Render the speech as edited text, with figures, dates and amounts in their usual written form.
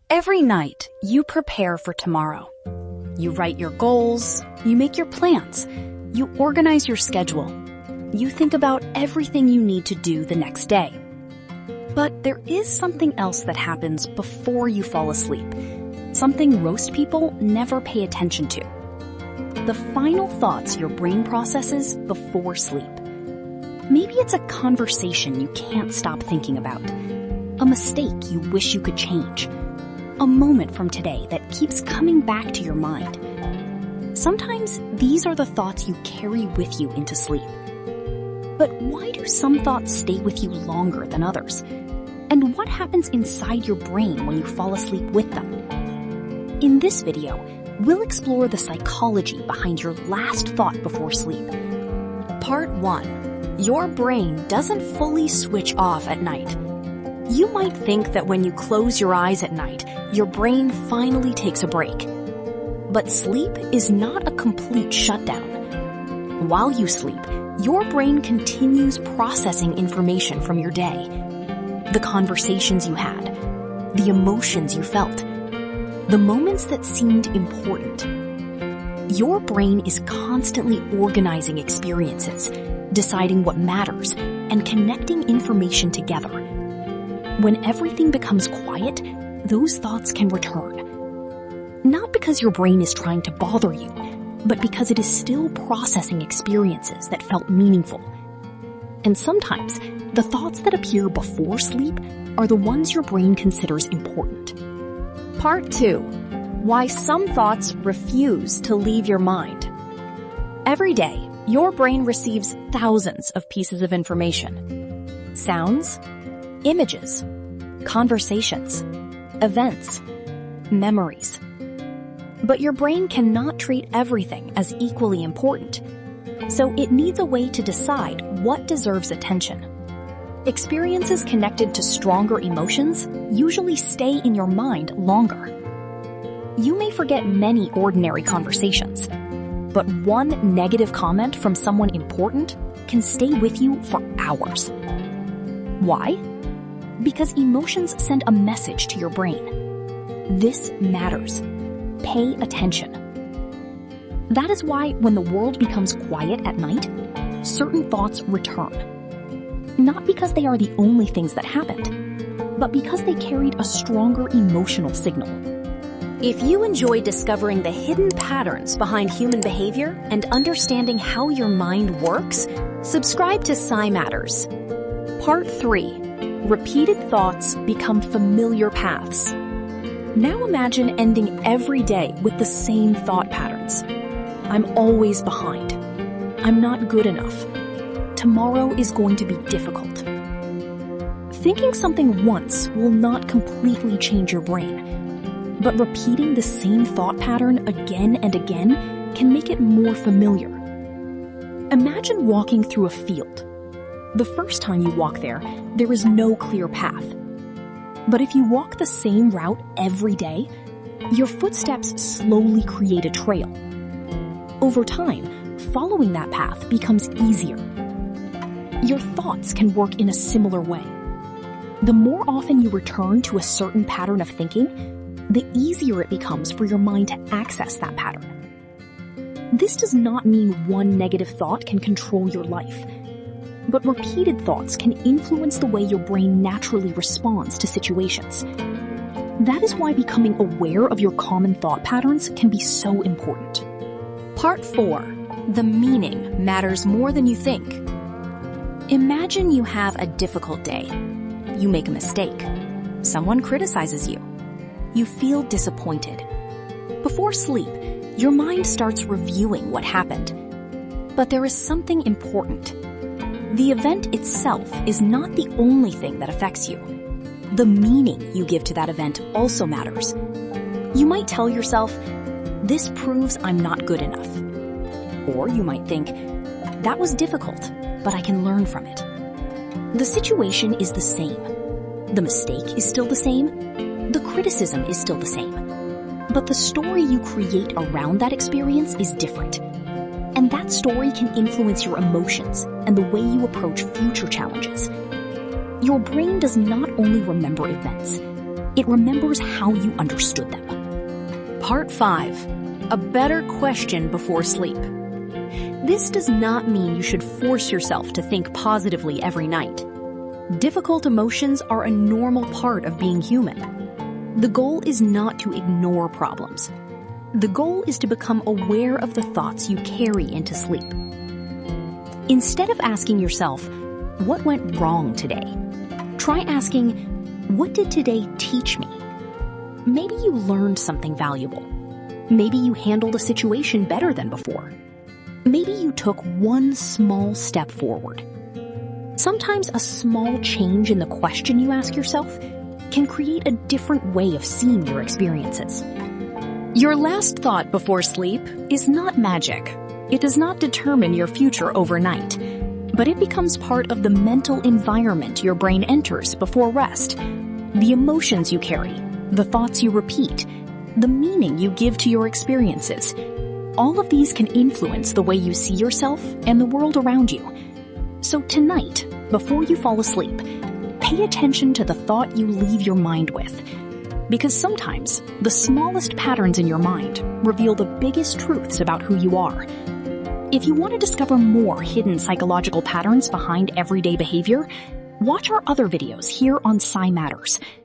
Every night, you prepare for tomorrow. You write your goals, you make your plans, you organize your schedule. You think about everything you need to do the next day. But there is something else that happens before you fall asleep, something most people never pay attention to. The final thoughts your brain processes before sleep. Maybe it's a conversation you can't stop thinking about, a mistake you wish you could change, a moment from today that keeps coming back to your mind. Sometimes these are the thoughts you carry with you into sleep. But why do some thoughts stay with you longer than others? And what happens inside your brain when you fall asleep with them? In this video, we'll explore the psychology behind your last thought before sleep. Part 1. Your brain doesn't fully switch off at night. You might think that when you close your eyes at night, your brain finally takes a break. But sleep is not a complete shutdown. While you sleep, your brain continues processing information from your day. The conversations you had, the emotions you felt, the moments that seemed important. Your brain is constantly organizing experiences, deciding what matters, and connecting information together. When everything becomes quiet, those thoughts can return. Not because your brain is trying to bother you, but because it is still processing experiences that felt meaningful. And sometimes, the thoughts that appear before sleep are the ones your brain considers important. Part 2. Why some thoughts refuse to leave your mind. Every day, your brain receives thousands of pieces of information. Sounds, images, conversations, events, memories. But your brain cannot treat everything as equally important, so it needs a way to decide what deserves attention. Experiences connected to stronger emotions usually stay in your mind longer. You may forget many ordinary conversations, but one negative comment from someone important can stay with you for hours. Why? Because emotions send a message to your brain. This matters. Pay attention. That is why when the world becomes quiet at night, certain thoughts return. Not because they are the only things that happened, but because they carried a stronger emotional signal. If you enjoy discovering the hidden patterns behind human behavior and understanding how your mind works, subscribe to PsyMatters. Part 3. Repeated thoughts become familiar paths. Now imagine ending every day with the same thought patterns. I'm always behind. I'm not good enough. Tomorrow is going to be difficult. Thinking something once will not completely change your brain, but repeating the same thought pattern again and again can make it more familiar. Imagine walking through a field. The first time you walk there is no clear path. But if you walk the same route every day, your footsteps slowly create a trail. Over time, following that path becomes easier. Your thoughts can work in a similar way. The more often you return to a certain pattern of thinking, the easier it becomes for your mind to access that pattern. This does not mean one negative thought can control your life. But repeated thoughts can influence the way your brain naturally responds to situations. That is why becoming aware of your common thought patterns can be so important. Part 4. The meaning matters more than you think. Imagine you have a difficult day. You make a mistake. Someone criticizes you. You feel disappointed. Before sleep, your mind starts reviewing what happened. But there is something important. The event itself is not the only thing that affects you. The meaning you give to that event also matters. You might tell yourself, this proves I'm not good enough. Or you might think, that was difficult, but I can learn from it. The situation is the same. The mistake is still the same. The criticism is still the same. But the story you create around that experience is different. And that story can influence your emotions and the way you approach future challenges. Your brain does not only remember events, It remembers how you understood them. Part 5. A better question before sleep. This does not mean you should force yourself to think positively every night. Difficult emotions are a normal part of being human. The goal is not to ignore problems. The goal is to become aware of the thoughts you carry into sleep. Instead of asking yourself, what went wrong today? Try asking, what did today teach me? Maybe you learned something valuable. Maybe you handled a situation better than before. Maybe you took one small step forward. Sometimes a small change in the question you ask yourself can create a different way of seeing your experiences. Your last thought before sleep is not magic. It does not determine your future overnight, but it becomes part of the mental environment your brain enters before rest. The emotions you carry, the thoughts you repeat, the meaning you give to your experiences. All of these can influence the way you see yourself and the world around you. So tonight, before you fall asleep, pay attention to the thought you leave your mind with. Because sometimes, the smallest patterns in your mind reveal the biggest truths about who you are. If you want to discover more hidden psychological patterns behind everyday behavior, watch our other videos here on PsyMatters.